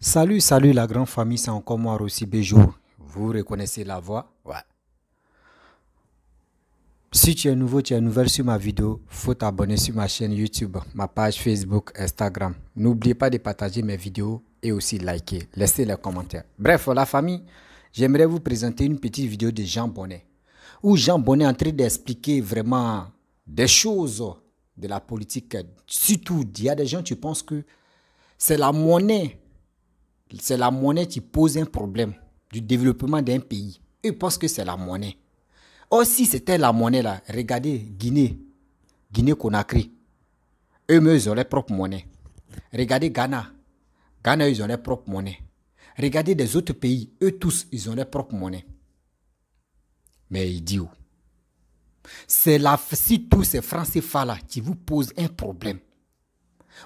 Salut, salut la grande famille, c'est encore moi Rossi Béjour. Vous reconnaissez la voix? Ouais. Si tu es nouveau, tu es nouvelle sur ma vidéo, faut t'abonner sur ma chaîne YouTube, ma page Facebook, Instagram. N'oubliez pas de partager mes vidéos et aussi liker, laissez les commentaires. Bref, la famille, j'aimerais vous présenter une petite vidéo de Jean Bonnet, où Jean Bonnet est en train d'expliquer vraiment des choses de la politique. Surtout, il y a des gens qui pensent que c'est la monnaie. C'est la monnaie qui pose un problème du développement d'un pays. Eux pensent que c'est la monnaie. Or, si c'était la monnaie là, regardez Guinée, Guinée-Conakry. Eux-mêmes, ils ont leur propre monnaie. Regardez Ghana. Ghana, ils ont leur propre monnaie. Regardez des autres pays. Eux tous, ils ont leur propre monnaie. Mais idiot. C'est si tous ces francs CFA là qui vous posent un problème.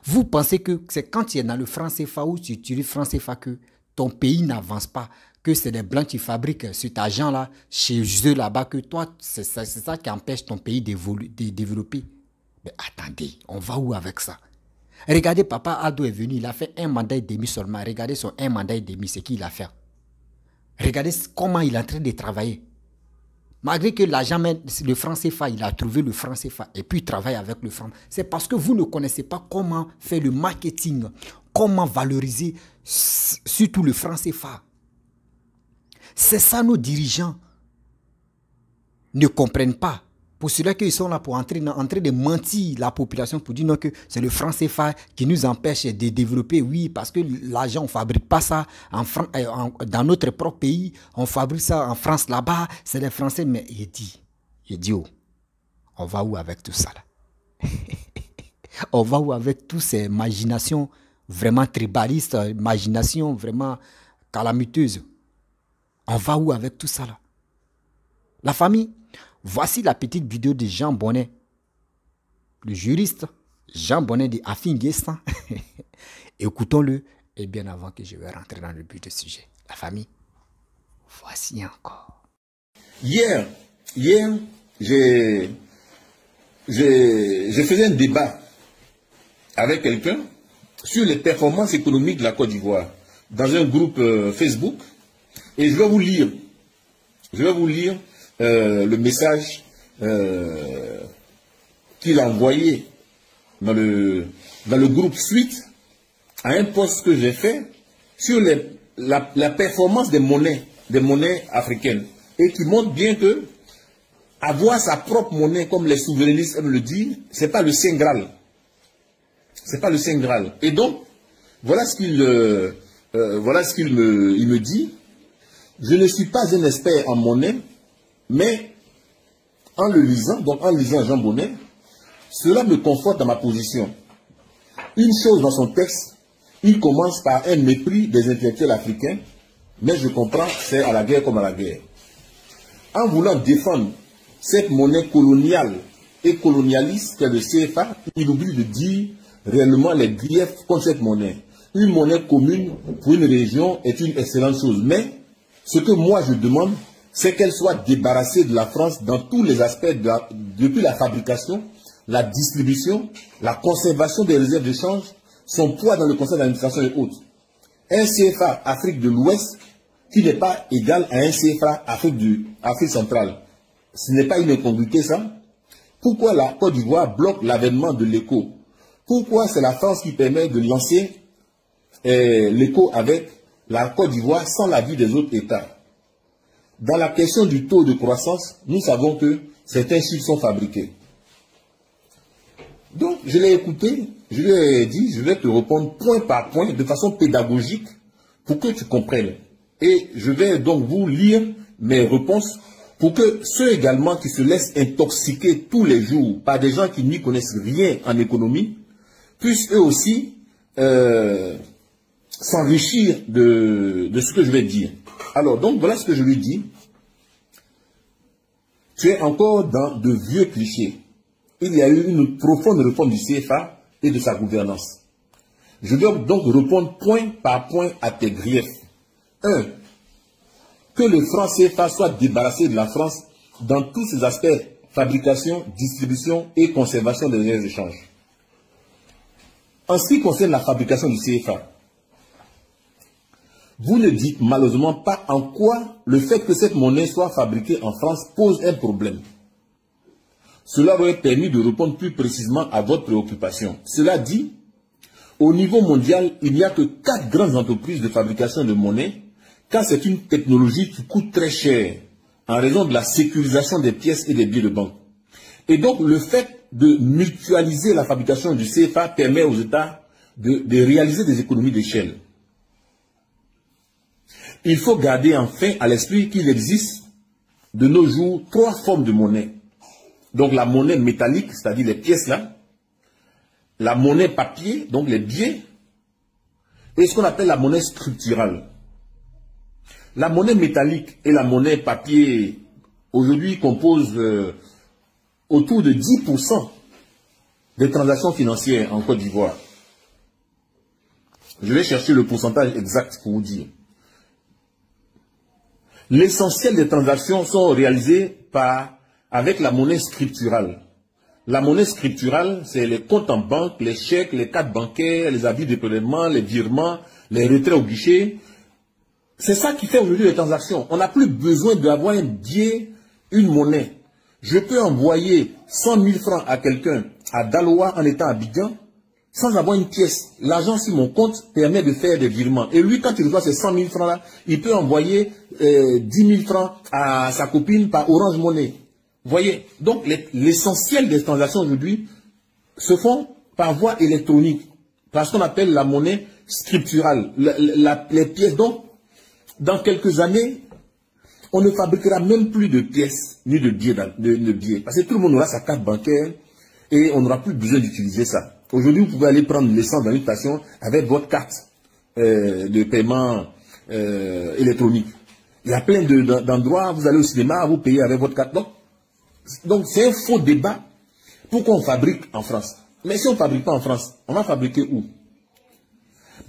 Vous pensez que c'est quand tu es dans le franc CFA ou tu utilises franc CFA que ton pays n'avance pas, que c'est les blancs qui fabriquent cet argent-là chez eux là-bas, que toi, c'est ça qui empêche ton pays de développer. Mais attendez, on va où avec ça? Regardez, Papa Ado est venu, il a fait un mandat et demi seulement. Regardez son un mandat et demi, c'est qu'il a fait. Regardez comment il est en train de travailler. Malgré que l'argent, le franc CFA, il a trouvé le franc CFA et puis il travaille avec le franc. C'est parce que vous ne connaissez pas comment faire le marketing, comment valoriser surtout le franc CFA. C'est ça nos dirigeants ne comprennent pas. Pour cela qu'ils sont là pour en train de mentir la population pour dire non que c'est le franc CFA qui nous empêche de développer. Oui, parce que l'argent, on ne fabrique pas ça dans notre propre pays. On fabrique ça en France là-bas. C'est les Français. Mais il dit, oh, on va où avec tout ça là? On va où avec toutes ces imaginations vraiment tribalistes, imaginations vraiment calamiteuses? On va où avec tout ça là? La famille, voici la petite vidéo de Jean Bonnet, le juriste Jean Bonnet de Afinguestan. Écoutons-le et bien avant que je vais rentrer dans le but du sujet. La famille, voici encore. Hier, j'ai fait un débat avec quelqu'un sur les performances économiques de la Côte d'Ivoire dans un groupe Facebook et je vais vous lire le message qu'il a envoyé dans le groupe suite à un post que j'ai fait sur la performance des monnaies africaines et qui montre bien que avoir sa propre monnaie, comme les souverainistes aiment le dire, c'est pas le Saint Graal. C'est pas le Saint Graal. Et donc, voilà ce qu'il me dit. Je ne suis pas un expert en monnaie, mais en le lisant, donc en lisant Jean Bonnet, cela me conforte dans ma position. Une chose dans son texte, il commence par un mépris des intellectuels africains, mais je comprends, c'est à la guerre comme à la guerre. En voulant défendre cette monnaie coloniale et colonialiste qu'est le CFA, il oublie de dire réellement les griefs contre cette monnaie. Une monnaie commune pour une région est une excellente chose, mais ce que moi je demande, c'est qu'elle soit débarrassée de la France dans tous les aspects, depuis la fabrication, la distribution, la conservation des réserves de change, son poids dans le conseil d'administration et autres. Un CFA Afrique de l'Ouest qui n'est pas égal à un CFA Afrique centrale. Ce n'est pas une incongruité ça. Pourquoi la Côte d'Ivoire bloque l'avènement de l'éco? Pourquoi c'est la France qui permet de lancer l'éco avec la Côte d'Ivoire sans l'avis des autres États? Dans la question du taux de croissance, nous savons que certains chiffres sont fabriqués. Donc, je l'ai écouté, je lui ai dit, je vais te répondre point par point, de façon pédagogique, pour que tu comprennes. Et je vais donc vous lire mes réponses, pour que ceux également qui se laissent intoxiquer tous les jours par des gens qui n'y connaissent rien en économie, puissent eux aussi s'enrichir de ce que je vais dire. Alors, donc, voilà ce que je lui dis. Tu es encore dans de vieux clichés. Il y a eu une profonde réforme du CFA et de sa gouvernance. Je dois donc répondre point par point à tes griefs. 1. Que le franc CFA soit débarrassé de la France dans tous ses aspects, fabrication, distribution et conservation des réserves de change. En ce qui concerne la fabrication du CFA, vous ne dites malheureusement pas en quoi le fait que cette monnaie soit fabriquée en France pose un problème. Cela aurait permis de répondre plus précisément à votre préoccupation. Cela dit, au niveau mondial, il n'y a que 4 grandes entreprises de fabrication de monnaie, car c'est une technologie qui coûte très cher en raison de la sécurisation des pièces et des billets de banque. Et donc, le fait de mutualiser la fabrication du CFA permet aux États de réaliser des économies d'échelle. Il faut garder enfin à l'esprit qu'il existe de nos jours 3 formes de monnaie. Donc la monnaie métallique, c'est-à-dire les pièces là, la monnaie papier, donc les billets, et ce qu'on appelle la monnaie structurale. La monnaie métallique et la monnaie papier aujourd'hui composent autour de 10% des transactions financières en Côte d'Ivoire. Je vais chercher le pourcentage exact pour vous dire. L'essentiel des transactions sont réalisées avec la monnaie scripturale. La monnaie scripturale, c'est les comptes en banque, les chèques, les cartes bancaires, les avis de prélèvement, les virements, les retraits au guichet. C'est ça qui fait aujourd'hui les transactions. On n'a plus besoin d'avoir un billet, une monnaie. Je peux envoyer 100 000 francs à quelqu'un à Daloa en étant à Abidjan sans avoir une pièce. L'argent sur mon compte permet de faire des virements. Et lui, quand il reçoit ces 100 000 francs-là, il peut envoyer 10 000 francs à sa copine par Orange Money. Vous voyez? Donc, l'essentiel des transactions aujourd'hui se font par voie électronique, par ce qu'on appelle la monnaie scripturale, les pièces. Donc, dans quelques années, on ne fabriquera même plus de pièces, ni de billets, parce que tout le monde aura sa carte bancaire et on n'aura plus besoin d'utiliser ça. Aujourd'hui, vous pouvez aller prendre l'essence dans une station avec votre carte de paiement électronique. Il y a plein d'endroits, vous allez au cinéma, vous payez avec votre carte. Donc c'est un faux débat. Pourquoi on fabrique en France? Mais si on ne fabrique pas en France, on va fabriquer où?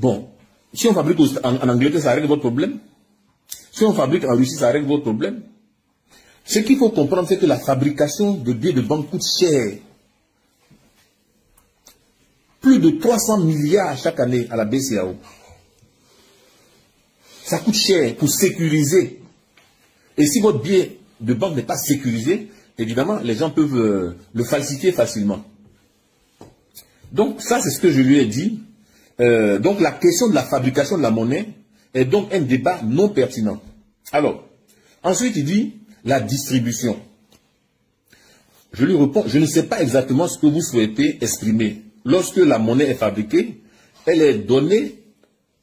Bon, si on fabrique en Angleterre, ça règle votre problème. Si on fabrique en Russie, ça règle votre problème. Ce qu'il faut comprendre, c'est que la fabrication de billets de banque coûte cher. Plus de 300 milliards chaque année à la BCEAO. Ça coûte cher pour sécuriser. Et si votre billet de banque n'est pas sécurisé, évidemment, les gens peuvent le falsifier facilement. Donc, ça, c'est ce que je lui ai dit. Donc, la question de la fabrication de la monnaie est donc un débat non pertinent. Alors, ensuite, il dit la distribution. Je lui réponds, je ne sais pas exactement ce que vous souhaitez exprimer. Lorsque la monnaie est fabriquée, elle est donnée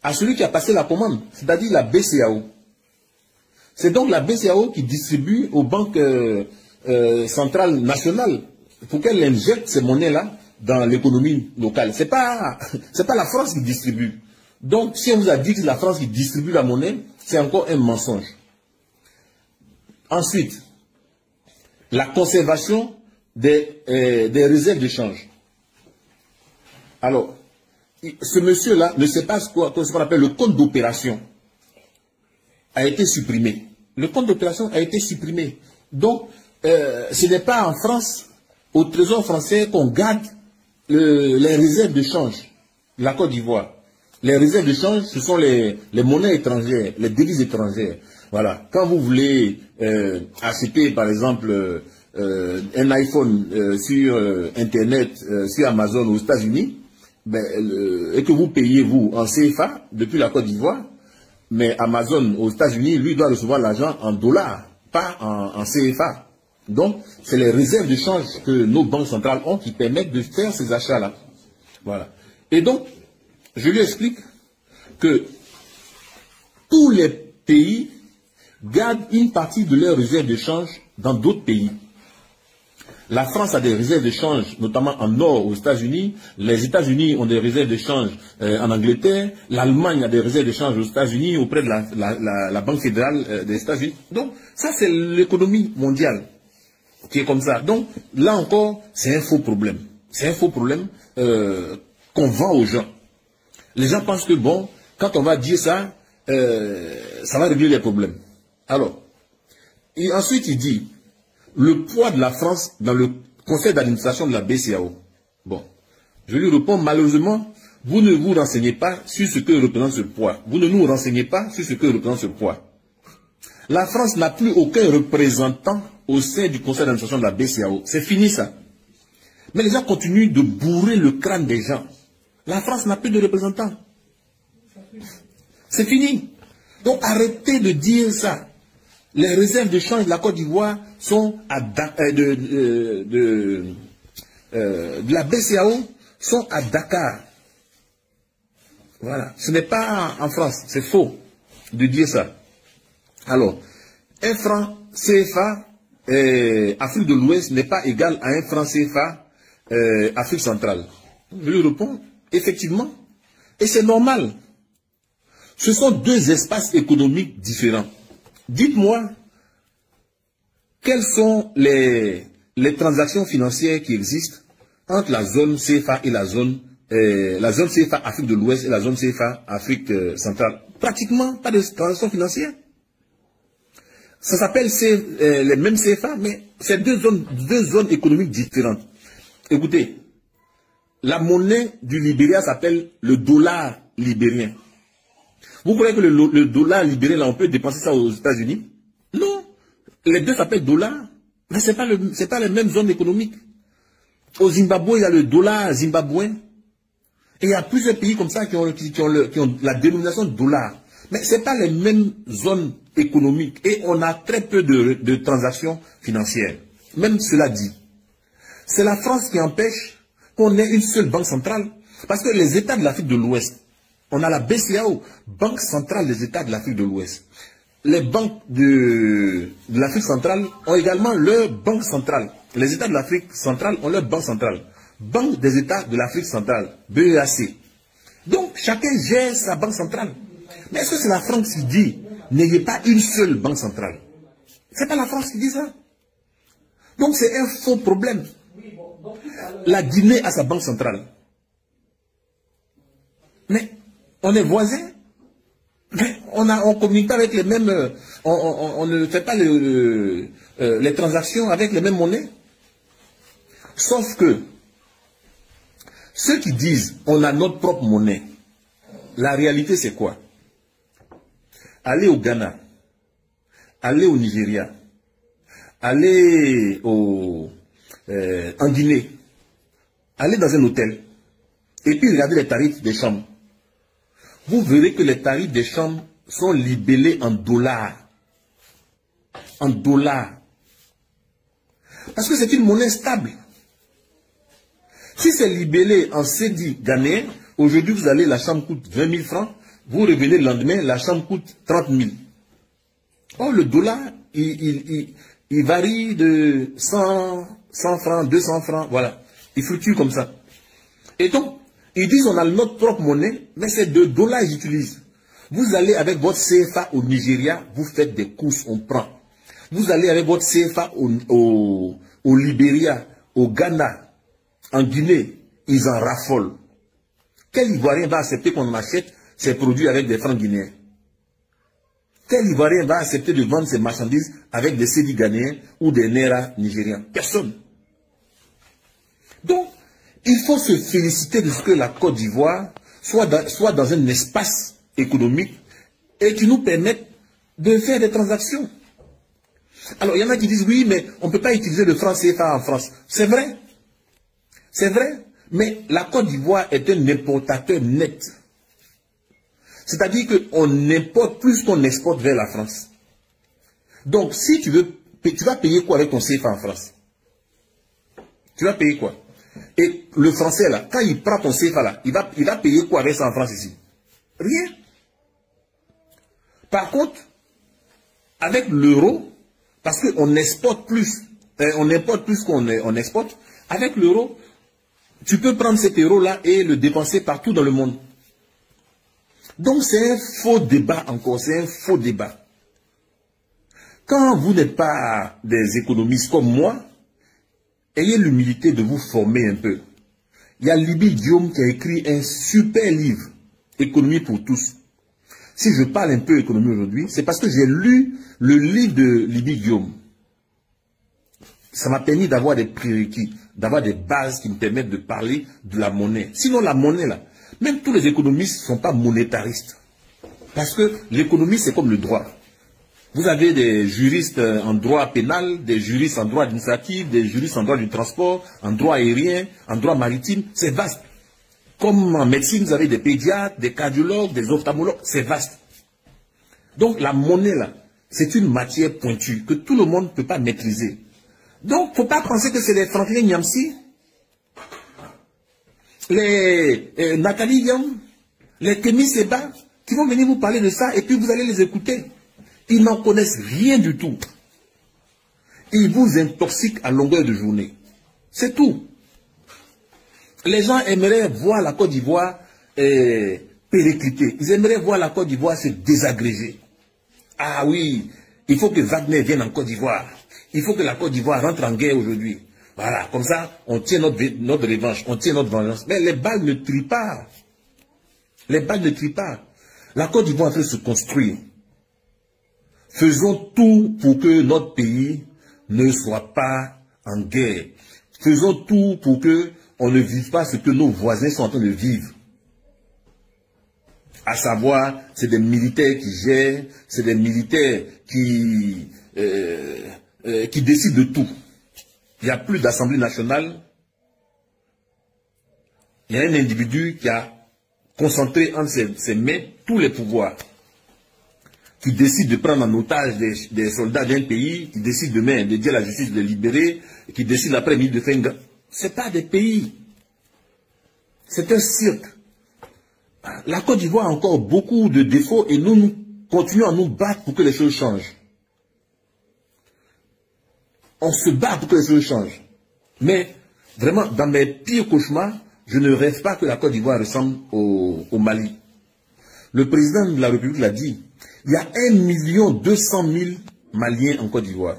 à celui qui a passé la commande, c'est-à-dire la BCEAO. C'est donc la BCEAO qui distribue aux banques centrales nationales pour qu'elle injecte ces monnaies-là dans l'économie locale. C'est pas la France qui distribue. Donc, si on vous a dit que c'est la France qui distribue la monnaie, c'est encore un mensonge. Ensuite, la conservation des réserves de change. Alors, ce monsieur-là ne sait pas ce qu'on appelle le compte d'opération a été supprimé. Le compte d'opération a été supprimé. Donc, ce n'est pas en France, au Trésor français, qu'on garde les réserves de change de la Côte d'Ivoire. Les réserves de change, ce sont les monnaies étrangères, les devises étrangères. Voilà. Quand vous voulez acheter, par exemple, un iPhone sur Internet, sur Amazon aux États-Unis, et que vous payez, vous, en CFA, depuis la Côte d'Ivoire, mais Amazon aux États-Unis, lui, doit recevoir l'argent en dollars, pas en CFA. Donc, c'est les réserves de change que nos banques centrales ont qui permettent de faire ces achats-là. Voilà. Et donc, je lui explique que tous les pays gardent une partie de leurs réserves de change dans d'autres pays. La France a des réserves de change, notamment en or aux États-Unis. Les États-Unis ont des réserves de change en Angleterre. L'Allemagne a des réserves de change aux États-Unis auprès de la Banque fédérale des États-Unis. Donc, ça, c'est l'économie mondiale qui est comme ça. Donc, là encore, c'est un faux problème. C'est un faux problème qu'on vend aux gens. Les gens pensent que, bon, quand on va dire ça, ça va régler les problèmes. Alors, et ensuite, il dit le poids de la France dans le conseil d'administration de la BCEAO. Bon, je lui réponds, malheureusement, vous ne vous renseignez pas sur ce que représente ce poids. Vous ne nous renseignez pas sur ce que représente ce poids. La France n'a plus aucun représentant au sein du conseil d'administration de la BCEAO. C'est fini ça. Mais les gens continuent de bourrer le crâne des gens. La France n'a plus de représentants. C'est fini. Donc arrêtez de dire ça. Les réserves de change de la Côte d'Ivoire sont de la BCEAO sont à Dakar. Voilà. Ce n'est pas en France. C'est faux de dire ça. Alors, un franc CFA Afrique de l'Ouest n'est pas égal à un franc CFA Afrique centrale. Je lui réponds, effectivement. Et c'est normal. Ce sont deux espaces économiques différents. Dites-moi, quelles sont les transactions financières qui existent entre la zone CFA et la zone CFA Afrique de l'Ouest et la zone CFA Afrique centrale? Pratiquement pas de transactions financières. Ça s'appelle les mêmes CFA, mais c'est deux zones économiques différentes. Écoutez, la monnaie du Libéria s'appelle le dollar libérien. Vous croyez que le dollar libérien, là, on peut dépenser ça aux États-Unis? Non. Les deux s'appellent dollars, mais ce n'est pas les mêmes zones économiques. Au Zimbabwe, il y a le dollar zimbabwéen. Et il y a plusieurs pays comme ça qui ont la dénomination de dollar. Mais ce n'est pas les mêmes zones économiques. Et on a très peu de transactions financières. Même cela dit. C'est la France qui empêche qu'on ait une seule banque centrale. Parce que les États de l'Afrique de l'Ouest, on a la BCEAO, Banque centrale des États de l'Afrique de l'Ouest. Les banques de l'Afrique centrale ont également leur banque centrale. Les États de l'Afrique centrale ont leur banque centrale. Banque des États de l'Afrique centrale, BEAC. Donc, chacun gère sa banque centrale. Mais est-ce que c'est la France qui dit n'ayez pas une seule banque centrale? Ce n'est pas la France qui dit ça. Donc, c'est un faux problème. La Guinée a sa banque centrale. Mais on est voisins. Mais on communique pas avec les mêmes... On ne fait pas les transactions avec les mêmes monnaies. Sauf que ceux qui disent on a notre propre monnaie, la réalité c'est quoi? Allez au Ghana, allez au Nigeria, allez en Guinée, allez dans un hôtel et puis regardez les tarifs des chambres. Vous verrez que les tarifs des chambres sont libellés en dollars. En dollars. Parce que c'est une monnaie stable. Si c'est libellé en cedi ghanéen, aujourd'hui vous allez, la chambre coûte 20 000 francs, vous revenez le lendemain, la chambre coûte 30 000. Or le dollar, il varie de 100 francs, 200 francs, voilà. Il fluctue comme ça. Et donc, ils disent on a notre propre monnaie, mais c'est de dollars qu'ils utilisent. Vous allez avec votre CFA au Nigeria, vous faites des courses, on prend. Vous allez avec votre CFA au Libéria, au Ghana, en Guinée, ils en raffolent. Quel Ivoirien va accepter qu'on achète ses produits avec des francs guinéens? Quel Ivoirien va accepter de vendre ses marchandises avec des cédis ghanéens ou des Naira nigériens? Personne. Donc, il faut se féliciter de ce que la Côte d'Ivoire soit dans un espace économique et qui nous permette de faire des transactions. Alors, il y en a qui disent, oui, mais on ne peut pas utiliser le franc CFA en France. C'est vrai. C'est vrai. Mais la Côte d'Ivoire est un importateur net. C'est-à-dire qu'on importe plus qu'on exporte vers la France. Donc, si tu vas payer quoi avec ton CFA en France? Tu vas payer quoi? Et le français, là, quand il prend ton CFA, là, il va payer quoi avec ça en France ici? Rien. Par contre, avec l'euro, parce qu'on exporte plus, on importe plus qu'on exporte, avec l'euro, tu peux prendre cet euro-là et le dépenser partout dans le monde. Donc c'est un faux débat encore, c'est un faux débat. Quand vous n'êtes pas des économistes comme moi, ayez l'humilité de vous former un peu. Il y a Libby Guillaume qui a écrit un super livre, Économie pour tous. Si je parle un peu économie aujourd'hui, c'est parce que j'ai lu le livre de Libby Guillaume. Ça m'a permis d'avoir des prérequis, d'avoir des bases qui me permettent de parler de la monnaie. Sinon la monnaie là, Même tous les économistes ne sont pas monétaristes. Parce que l'économie, c'est comme le droit. Vous avez des juristes en droit pénal, des juristes en droit administratif, des juristes en droit du transport, en droit aérien, en droit maritime. C'est vaste. Comme en médecine, vous avez des pédiatres, des cardiologues, des ophtalmologues. C'est vaste. Donc la monnaie, là, c'est une matière pointue que tout le monde ne peut pas maîtriser. Donc, il ne faut pas penser que c'est les Franklin Nyamsi, les Nathalie Yam, les Kémy Seba, qui vont venir vous parler de ça et puis vous allez les écouter. Ils n'en connaissent rien du tout. Ils vous intoxiquent à longueur de journée. C'est tout. Les gens aimeraient voir la Côte d'Ivoire péricliter. Ils aimeraient voir la Côte d'Ivoire se désagréger. Ah oui, il faut que Wagner vienne en Côte d'Ivoire. Il faut que la Côte d'Ivoire rentre en guerre aujourd'hui. Voilà, comme ça, on tient notre revanche, on tient notre vengeance. Mais les balles ne trient pas. Les balles ne trient pas. La Côte d'Ivoire est en train de se construire. Faisons tout pour que notre pays ne soit pas en guerre. Faisons tout pour que on ne vive pas ce que nos voisins sont en train de vivre. À savoir, c'est des militaires qui gèrent, c'est des militaires qui décident de tout. Il n'y a plus d'Assemblée nationale. Il y a un individu qui a concentré entre ses mains tous les pouvoirs. Qui décide de prendre en otage des soldats d'un pays, qui décide demain de dire à la justice de les libérer, qui décide l'après-midi de faire une... Ce n'est pas des pays. C'est un cirque. La Côte d'Ivoire a encore beaucoup de défauts et nous continuons à nous battre pour que les choses changent. On se bat pour que les choses changent. Mais vraiment, dans mes pires cauchemars, je ne rêve pas que la Côte d'Ivoire ressemble au Mali. Le président de la République l'a dit. Il y a 1 200 000 Maliens en Côte d'Ivoire.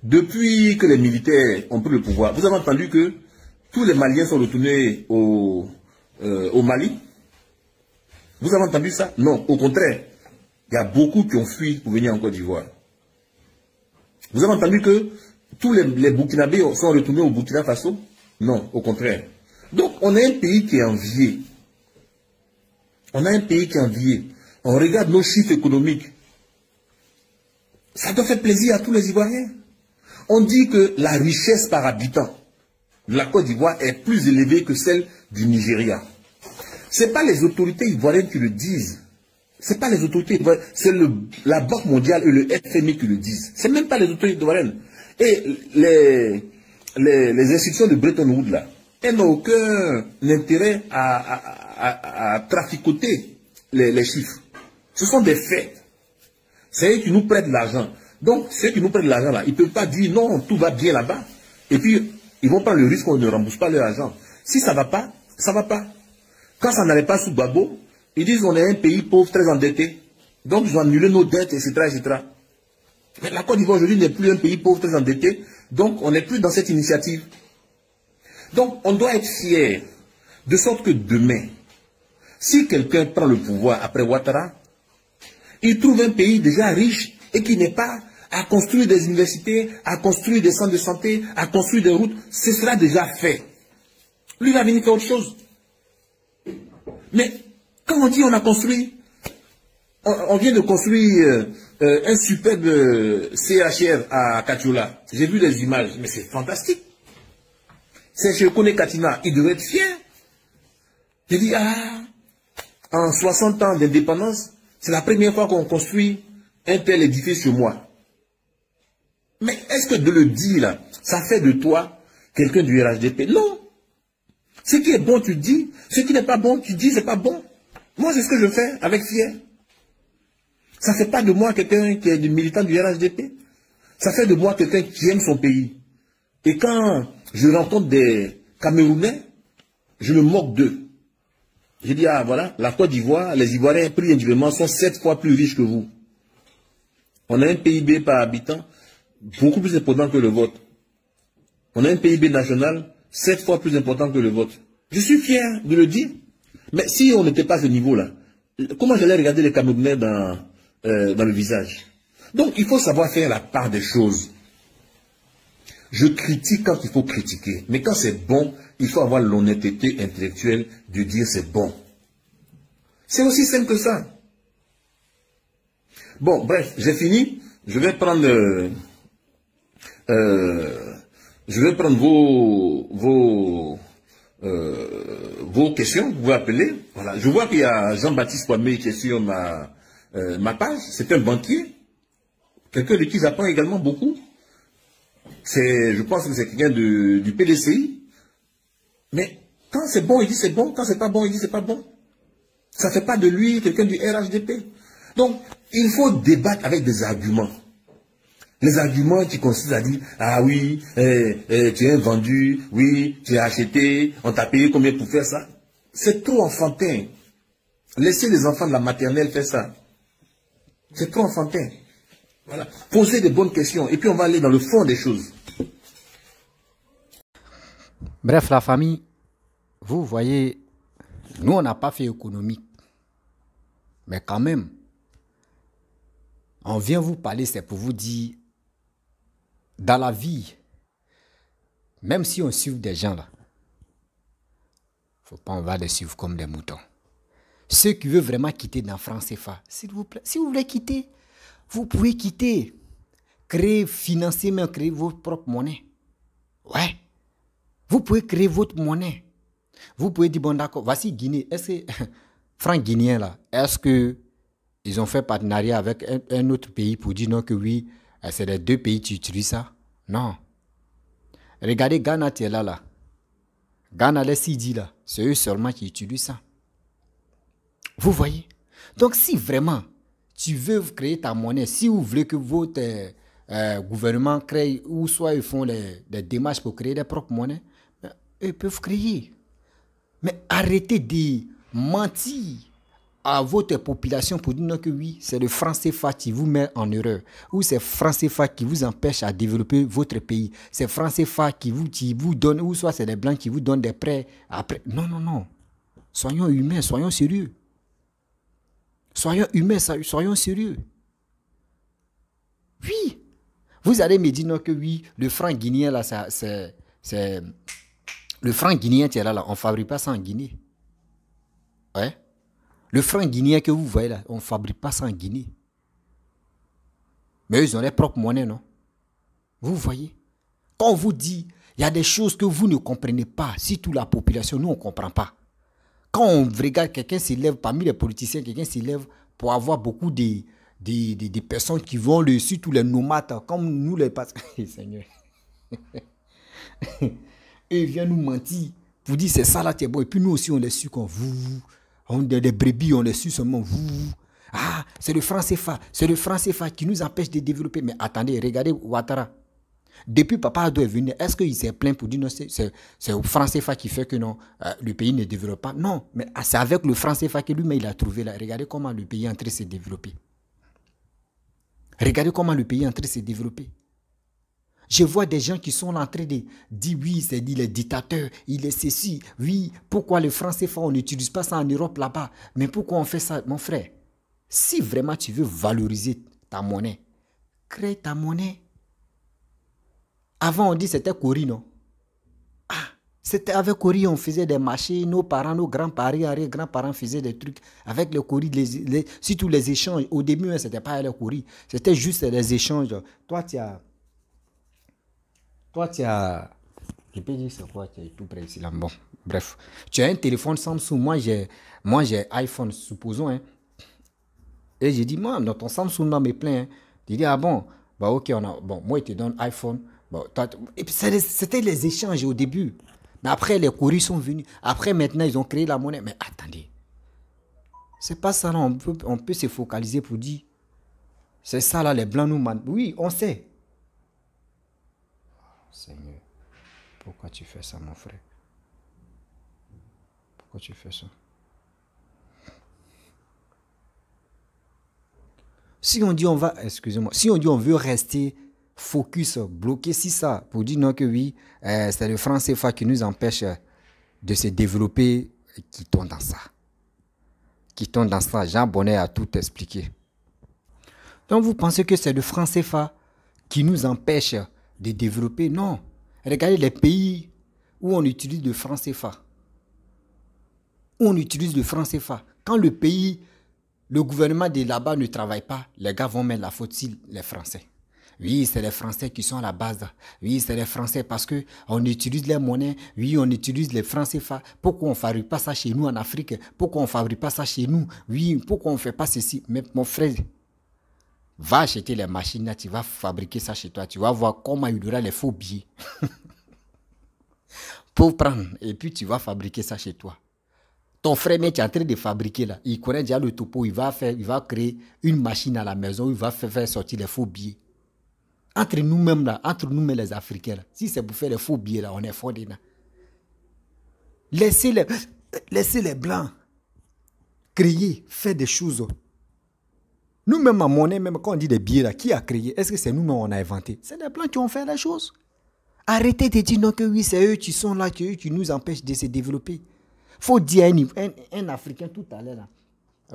Depuis que les militaires ont pris le pouvoir, vous avez entendu que tous les Maliens sont retournés au Mali? Vous avez entendu ça? Non, au contraire. Il y a beaucoup qui ont fui pour venir en Côte d'Ivoire. Vous avez entendu que tous les Burkinabés sont retournés au Burkina Faso? Non, au contraire. Donc, on a un pays qui est envié. On a un pays qui est envié. On regarde nos chiffres économiques. Ça doit faire plaisir à tous les Ivoiriens. On dit que la richesse par habitant de la Côte d'Ivoire est plus élevée que celle du Nigeria. Ce n'est pas les autorités ivoiriennes qui le disent. Ce n'est pas les autorités ivoiriennes. C'est la Banque mondiale et le FMI qui le disent. Ce n'est même pas les autorités ivoiriennes. Et les institutions de Bretton Woods, là, elles n'ont aucun intérêt à traficoter les chiffres. Ce sont des faits. C'est eux qui nous prêtent de l'argent. Donc, ceux qui nous prêtent de l'argent là, ils ne peuvent pas dire non, tout va bien là-bas. Et puis, ils vont prendre le risque qu'on ne rembourse pas leur argent. Si ça ne va pas, ça ne va pas. Quand ça n'allait pas sous Gbagbo, ils disent on est un pays pauvre, très endetté. Donc, ils ont annulé nos dettes, etc., etc. Mais la Côte d'Ivoire aujourd'hui n'est plus un pays pauvre, très endetté. Donc, on n'est plus dans cette initiative. Donc, on doit être fier. De sorte que demain, si quelqu'un prend le pouvoir après Ouattara, il trouve un pays déjà riche et qui n'est pas à construire des universités, à construire des centres de santé, à construire des routes. Ce sera déjà fait. Lui va venir faire autre chose. Mais quand on dit on a construit, on vient de construire un superbe CHR à Katiola. J'ai vu les images, mais c'est fantastique. C'est chez Kone Katina, il devait être fier. J'ai dit, en 60 ans d'indépendance, c'est la première fois qu'on construit un tel édifice chez moi. Mais est-ce que de le dire, là, ça fait de toi quelqu'un du RHDP? Non. Ce qui est bon, tu dis. Ce qui n'est pas bon, tu dis, c'est pas bon. Moi, c'est ce que je fais avec fier. Ça ne fait pas de moi quelqu'un qui est du militant du RHDP. Ça fait de moi quelqu'un qui aime son pays. Et quand je rencontre des Camerounais, je me moque d'eux. Je dis, voilà, la Côte d'Ivoire, les Ivoiriens pris individuellement sont 7 fois plus riches que vous. On a un PIB par habitant beaucoup plus important que le vôtre. On a un PIB national 7 fois plus important que le vôtre. Je suis fier de le dire. Mais si on n'était pas à ce niveau-là, comment j'allais regarder les Camerounais dans le visage? Donc, il faut savoir faire la part des choses. Je critique quand il faut critiquer. Mais quand c'est bon, il faut avoir l'honnêteté intellectuelle de dire c'est bon. C'est aussi simple que ça. Bon, bref, j'ai fini. Je vais prendre vos questions, vous appeler. Voilà. Je vois qu'il y a Jean-Baptiste Kwame qui est sur ma page. C'est un banquier. Quelqu'un de qui j'apprends également beaucoup. Je pense que c'est quelqu'un du PDCI. Mais quand c'est bon, il dit c'est bon. Quand c'est pas bon, il dit c'est pas bon. Ça ne fait pas de lui quelqu'un du RHDP. Donc, il faut débattre avec des arguments. Les arguments qui consistent à dire, ah oui, tu es vendu, oui, tu as acheté, on t'a payé combien pour faire ça. C'est trop enfantin. Laissez les enfants de la maternelle faire ça. C'est trop enfantin. Voilà. Posez des bonnes questions et puis on va aller dans le fond des choses. Bref, la famille, vous voyez, nous on n'a pas fait économique. Mais quand même, on vient vous parler, c'est pour vous dire, dans la vie, même si on suit des gens là, il ne faut pas on va les suivre comme des moutons. Ceux qui veulent vraiment quitter dans France CFA, s'il vous plaît, si vous voulez quitter, vous pouvez quitter. Créer, financer, même créer votre propre monnaie. Ouais. Vous pouvez créer votre monnaie. Vous pouvez dire, bon d'accord, voici Guinée. Est-ce que, francs guinéens là, est-ce que ils ont fait partenariat avec un autre pays pour dire non que oui, c'est les deux pays qui utilisent ça? Non. Regardez Ghana, tu es là. Ghana, les Sidi là, c'est eux seulement qui utilisent ça. Vous voyez? Donc si vraiment tu veux créer ta monnaie, si vous voulez que votre gouvernement crée, ou soit ils font des démarches pour créer des propres monnaies, ils peuvent créer. Mais arrêtez de mentir à votre population pour dire que oui, c'est le franc CFA qui vous met en erreur, ou c'est le franc CFA qui vous empêche à développer votre pays, c'est le franc CFA qui vous donne, ou soit c'est les blancs qui vous donnent des prêts après. Non, non, non. Soyons humains, soyons sérieux. Soyons humains, soyons sérieux. Oui. Vous allez me dire non, que oui, le franc guinéen, là, c'est le franc guinéen, là, on ne fabrique pas ça en Guinée. Ouais. Le franc guinéen que vous voyez là, on ne fabrique pas ça en Guinée. Mais eux, ils ont leur propre monnaie, non? Vous voyez? Quand on vous dit, il y a des choses que vous ne comprenez pas, surtout la population, nous, on ne comprend pas. Quand on regarde quelqu'un s'élève, parmi les politiciens, quelqu'un s'élève pour avoir beaucoup des personnes qui vont le surtout les nomades, comme nous les pasteurs. Seigneur. Et ils viennent nous mentir pour dire c'est ça là, c'est bon. Et puis nous aussi, on les suit comme vous. On est des brebis, on les suit seulement vous. Ah, c'est le franc CFA. C'est le franc CFA qui nous empêche de développer. Mais attendez, regardez Ouattara. Depuis Papa Ado est venu, est-ce qu'il s'est plaint pour dire non, c'est le franc CFA qui fait que non, le pays ne développe pas? Non, mais c'est avec le franc CFA que lui-même il a trouvé là. Regardez comment le pays est en train de se développer. Regardez comment le pays est en train de se développer. Je vois des gens qui sont en train de dire oui, c'est dit les dictateurs, il est ceci, oui, pourquoi le franc CFA, on n'utilise pas ça en Europe là-bas? Mais pourquoi on fait ça? Mon frère, si vraiment tu veux valoriser ta monnaie, crée ta monnaie. Avant, on dit c'était Cori, non? Ah, c'était avec Cori, on faisait des marchés, nos parents, nos grands-parents, arrière-grands-parents faisaient des trucs avec le Cori, surtout les échanges. Au début, ce n'était pas le Cori, c'était juste les échanges. Toi, tu as... Je peux dire c'est quoi, tu es tout près ici là. Bon, bref. Tu as un téléphone Samsung, moi j'ai iPhone, supposons. Hein. Et j'ai dit, moi, dans ton Samsung, là, me plaît. Hein. J'ai dit, ah bon, bah ok, bon, moi, je te donne iPhone. Bon, et puis c'était les échanges au début. Mais après, les courriers sont venus. Après, maintenant, ils ont créé la monnaie. Mais attendez. C'est pas ça, là. On peut se focaliser pour dire, c'est ça, là, les blancs nous mentent. Oui, on sait. Seigneur, pourquoi tu fais ça, mon frère? Pourquoi tu fais ça? Si on dit on va, excusez-moi, si on dit on veut rester focus, bloqué sur ça, pour dire non que oui, c'est le franc CFA qui nous empêche de se développer, qui tombe dans ça. Qui tombe dans ça. Jean Bonnet a tout expliqué. Donc vous pensez que c'est le franc CFA qui nous empêche de développer? Non. Regardez les pays où on utilise le franc CFA. Où on utilise le franc CFA. Quand le pays, le gouvernement de là-bas ne travaille pas, les gars vont mettre la faute sur les Français. Oui, c'est les Français qui sont à la base. Oui, c'est les Français parce qu'on utilise les monnaies. Oui, on utilise les francs CFA. Pourquoi on ne fabrique pas ça chez nous en Afrique? Pourquoi on ne fabrique pas ça chez nous? Oui, pourquoi on ne fait pas ceci? Mais mon frère, va acheter les machines là, tu vas fabriquer ça chez toi. Tu vas voir comment il y aura les faux billets. Pour prendre, et puis tu vas fabriquer ça chez toi. Ton frère, mais tu es en train de fabriquer là. Il connaît déjà le topo. Il va créer une machine à la maison. Il va faire sortir les faux billets. Entre nous-mêmes là, entre nous-mêmes les Africains là, si c'est pour faire les faux billets là, on est fort dedans. Laissez les Blancs créer, faire des choses. Nous-mêmes à monnaie, même quand on dit des billets là, qui a créé? Est-ce que c'est nous-mêmes on a inventé? C'est les Blancs qui ont fait les choses. Arrêtez de dire non que oui, c'est eux qui sont là, que eux qui nous empêchent de se développer. Faut dire à un Africain tout à l'heure là,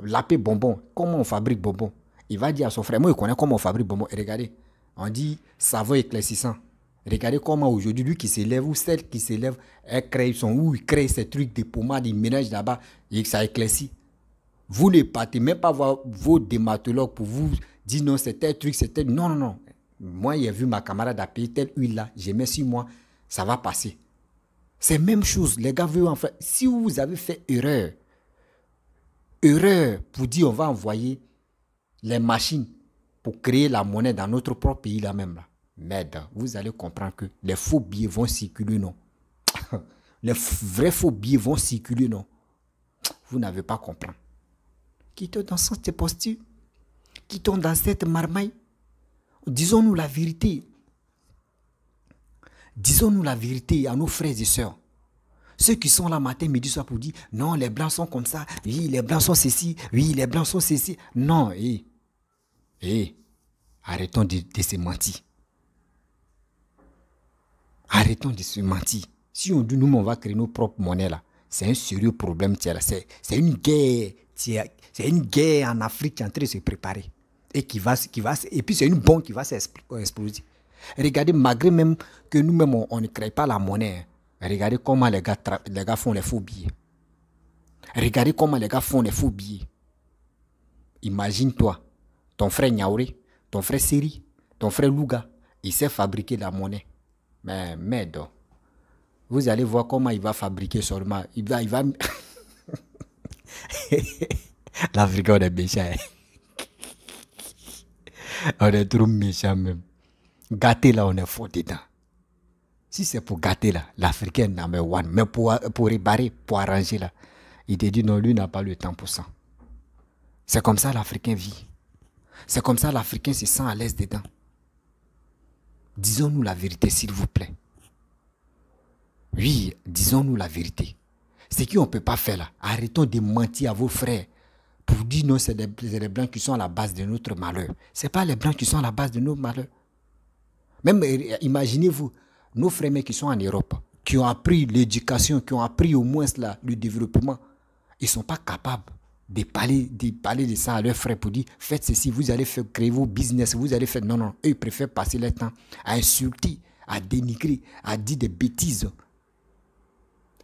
lapé bonbon, comment on fabrique bonbon? Il va dire à son frère, moi je connais comment on fabrique bonbon. Et regardez. On dit savon éclaircissant. Regardez comment aujourd'hui, lui qui s'élève ou celle qui s'élève, elle crée il crée ces trucs de pommade, il ménage là-bas et ça éclaircit. Vous ne partez même pas voir vos dermatologues pour vous dire non, c'est tel truc, c'est tel. Non, non, non. Moi, j'ai vu ma camarade a payé telle huile là, j'ai mis sur moi, ça va passer. C'est la même chose. Les gars veulent en faire. Si vous avez fait erreur pour dire on va envoyer les machines pour créer la monnaie dans notre propre pays là même là. Merde, vous allez comprendre que les faux billets vont circuler, non. Les vrais faux billets vont circuler, non. Vous n'avez pas compris. Quittons dans cette posture. Quittons dans cette marmaille. Disons-nous la vérité. Disons-nous la vérité à nos frères et sœurs. Ceux qui sont là matin, midi, soir pour dire non, les Blancs sont comme ça. Oui, les Blancs sont ceci. Oui, les Blancs sont ceci. Non, arrêtons de se mentir. Arrêtons de se mentir. Si on dit nous, on va créer nos propres monnaies là, c'est un sérieux problème. C'est une guerre. C'est une guerre en Afrique qui est en train de se préparer. Et puis c'est une bombe qui va s'exploser. Regardez, malgré même que nous-mêmes, on ne crée pas la monnaie. Regardez comment les gars font les faux billets. Regardez comment les gars font les faux billets. Imagine-toi. Ton frère Niaouré, ton frère Seri, ton frère Louga, il sait fabriquer la monnaie. Mais merde, vous allez voir comment il va fabriquer seulement. Il va... L'Africain, on est méchant. On est trop méchant même. Gâter là, on est fort dedans. Si c'est pour gâter là, l'Africain n'a mais one. Mais pour réparer, pour arranger là, il te dit non, lui n'a pas le temps pour ça. C'est comme ça l'Africain vit. C'est comme ça l'Africain se sent à l'aise dedans. Disons-nous la vérité, s'il vous plaît. Oui, disons-nous la vérité. Ce qu'on ne peut pas faire là, arrêtons de mentir à vos frères pour dire non, c'est les Blancs qui sont à la base de notre malheur. Ce n'est pas les Blancs qui sont à la base de notre malheur. Même imaginez-vous, nos frères qui sont en Europe, qui ont appris l'éducation, qui ont appris au moins là, le développement, ils ne sont pas capables de parler de ça à leurs frères pour dire faites ceci, vous allez créer vos business, vous allez faire. Non, non, eux ils préfèrent passer leur temps à insulter, à dénigrer, à dire des bêtises.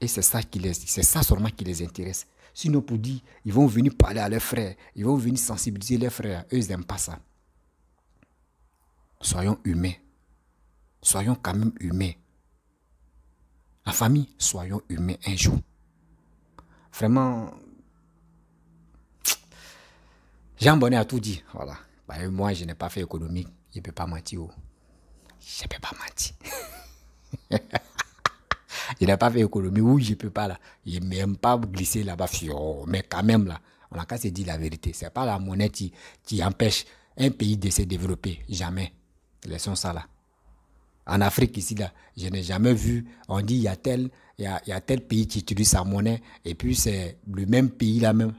Et c'est ça seulement qui les intéresse. Sinon, pour dire, ils vont venir parler à leurs frères, ils vont venir sensibiliser leurs frères. Eux, ils n'aiment pas ça. Soyons humains. Soyons quand même humains. La famille, soyons humains un jour. Vraiment, Jean Bonnet a tout dit. Voilà. Bah, moi, je n'ai pas fait économie. Je ne peux pas mentir. Je ne peux pas mentir. Je n'ai pas fait économie. Oui, je ne peux pas là. Je ne m'aime pas glisser là-bas. Mais quand même là, on a qu'à se dire la vérité. Ce n'est pas la monnaie qui empêche un pays de se développer. Jamais. Laissons ça là. En Afrique ici là, je n'ai jamais vu. On dit il y a tel pays qui utilise sa monnaie. Et puis c'est le même pays là même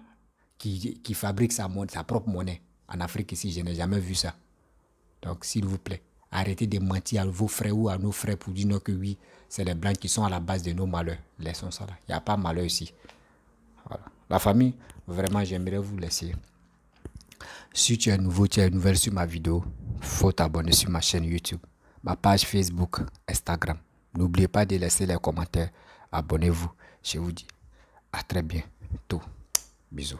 qui fabrique sa propre monnaie. En Afrique ici, je n'ai jamais vu ça. Donc s'il vous plaît, arrêtez de mentir à vos frères ou à nos frères pour dire non que oui, c'est les Blancs qui sont à la base de nos malheurs. Laissons ça là. Il n'y a pas de malheur ici. Voilà. La famille, vraiment, j'aimerais vous laisser. Si tu es nouveau, tu es nouvelle sur ma vidéo, il faut t'abonner sur ma chaîne YouTube, ma page Facebook, Instagram. N'oubliez pas de laisser les commentaires. Abonnez-vous. Je vous dis à très bientôt. Bisous.